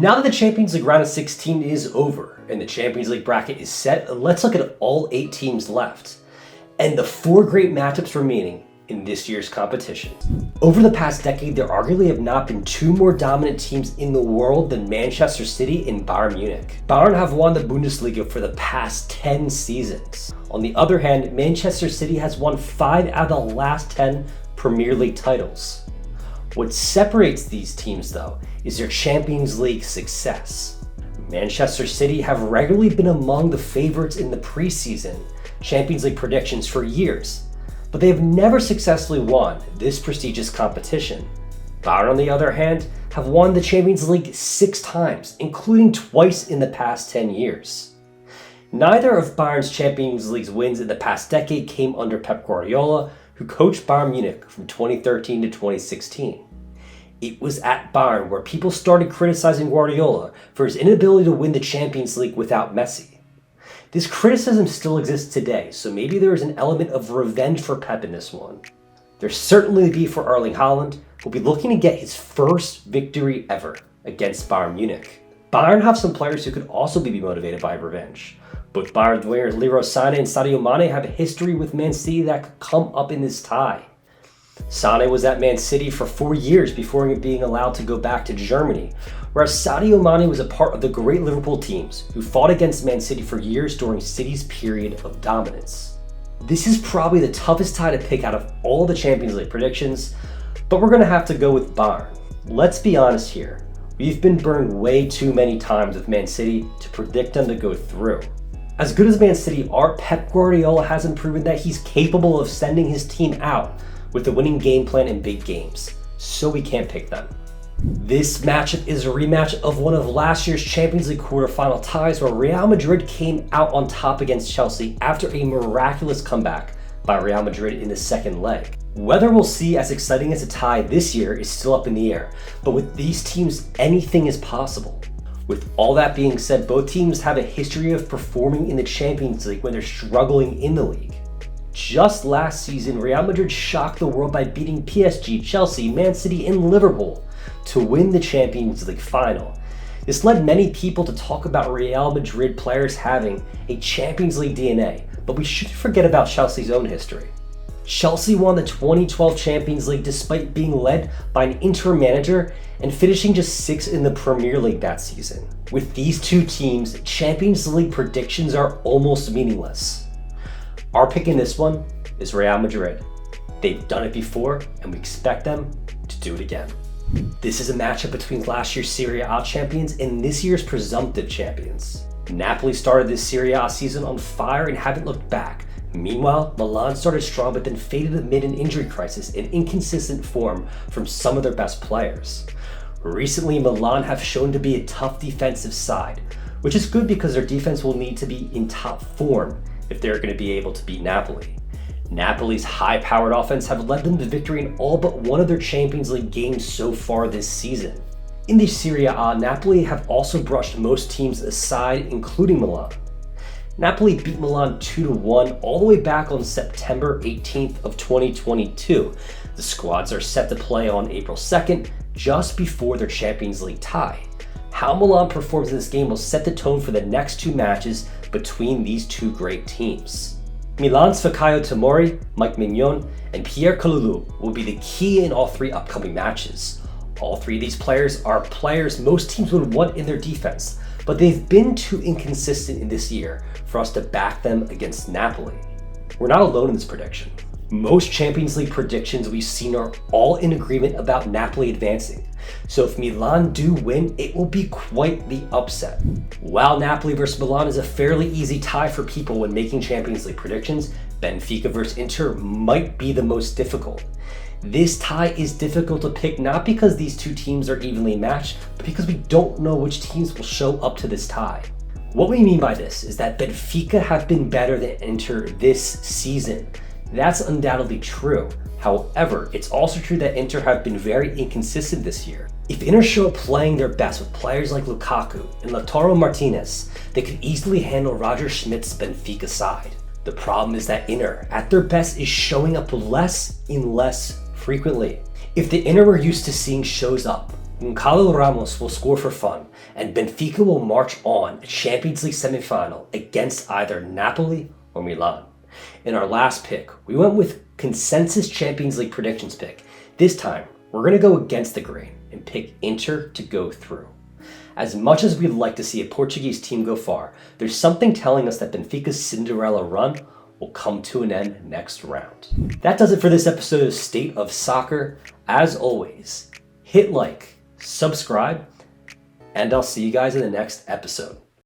Now that the Champions League round of 16 is over and the Champions League bracket is set, let's look at all 8 teams left and the 4 great matchups remaining in this year's competition. Over the past decade, there arguably have not been 2 more dominant teams in the world than Manchester City and Bayern Munich. Bayern have won the Bundesliga for the past 10 seasons. On the other hand, Manchester City has won 5 out of the last 10 Premier League titles. What separates these teams, though, is their Champions League success. Manchester City have regularly been among the favorites in the preseason Champions League predictions for years, but they have never successfully won this prestigious competition. Bayern, on the other hand, have won the Champions League 6 times, including twice in the past 10 years. Neither of Bayern's Champions League wins in the past decade came under Pep Guardiola, who coached Bayern Munich from 2013 to 2016. It was at Bayern where people started criticizing Guardiola for his inability to win the Champions League without Messi. This criticism still exists today, so maybe there is an element of revenge for Pep in this one. There's certainly the beef for Erling Haaland, who'll be looking to get his first victory ever against Bayern Munich. Bayern have some players who could also be motivated by revenge. Both Bayern players Leroy Sané and Sadio Mane have a history with Man City that could come up in this tie. Sané was at Man City for 4 years before being allowed to go back to Germany, whereas Sadio Mane was a part of the great Liverpool teams who fought against Man City for years during City's period of dominance. This is probably the toughest tie to pick out of all the Champions League predictions, but we're going to have to go with Bayern. Let's be honest here, we've been burned way too many times with Man City to predict them to go through. As good as Man City are, Pep Guardiola hasn't proven that he's capable of sending his team out with a winning game plan in big games, so we can't pick them. This matchup is a rematch of one of last year's Champions League quarterfinal ties where Real Madrid came out on top against Chelsea after a miraculous comeback by Real Madrid in the second leg. Whether we'll see as exciting as a tie this year is still up in the air, but with these teams, anything is possible. With all that being said, both teams have a history of performing in the Champions League when they're struggling in the league. Just last season, Real Madrid shocked the world by beating PSG, Chelsea, Man City, and Liverpool to win the Champions League final. This led many people to talk about Real Madrid players having a Champions League DNA, but we shouldn't forget about Chelsea's own history. Chelsea won the 2012 Champions League despite being led by an interim manager and finishing just 6th in the Premier League that season. With these two teams, Champions League predictions are almost meaningless. Our pick in this one is Real Madrid. They've done it before, and we expect them to do it again. This is a matchup between last year's Serie A champions and this year's presumptive champions. Napoli started this Serie A season on fire and haven't looked back. Meanwhile, Milan started strong but then faded amid an injury crisis and inconsistent form from some of their best players. Recently, Milan have shown to be a tough defensive side, which is good because their defense will need to be in top form if they're going to be able to beat Napoli. Napoli's high-powered offense have led them to victory in all but one of their Champions League games so far this season. In the Serie A, Napoli have also brushed most teams aside, including Milan. Napoli beat Milan 2-1 all the way back on September 18th of 2022. The squads are set to play on April 2nd, just before their Champions League tie. How Milan performs in this game will set the tone for the next 2 matches between these 2 great teams. Milan's Fikayo Tomori, Mike Mignon, and Pierre Kalulu will be the key in all 3 upcoming matches. All 3 of these players are players most teams would want in their defense, but they've been too inconsistent in this year for us to back them against Napoli. We're not alone in this prediction. Most Champions League predictions we've seen are all in agreement about Napoli advancing, so if Milan do win, it will be quite the upset. While Napoli versus Milan is a fairly easy tie for people when making Champions League predictions, Benfica versus Inter might be the most difficult. This tie is difficult to pick not because these 2 teams are evenly matched, but because we don't know which teams will show up to this tie. What we mean by this is that Benfica have been better than Inter this season. That's undoubtedly true. However, it's also true that Inter have been very inconsistent this year. If Inter show up playing their best with players like Lukaku and Lautaro Martinez, they could easily handle Roger Schmidt's Benfica side. The problem is that Inter, at their best, is showing up less and less frequently. If the Inter we're used to seeing shows up, Gonçalo Ramos will score for fun, and Benfica will march on a Champions League semi-final against either Napoli or Milan. In our last pick, we went with consensus Champions League predictions pick. This time, we're going to go against the grain and pick Inter to go through. As much as we'd like to see a Portuguese team go far, there's something telling us that Benfica's Cinderella run will come to an end next round. That does it for this episode of State of Soccer. As always, hit like, subscribe, and I'll see you guys in the next episode.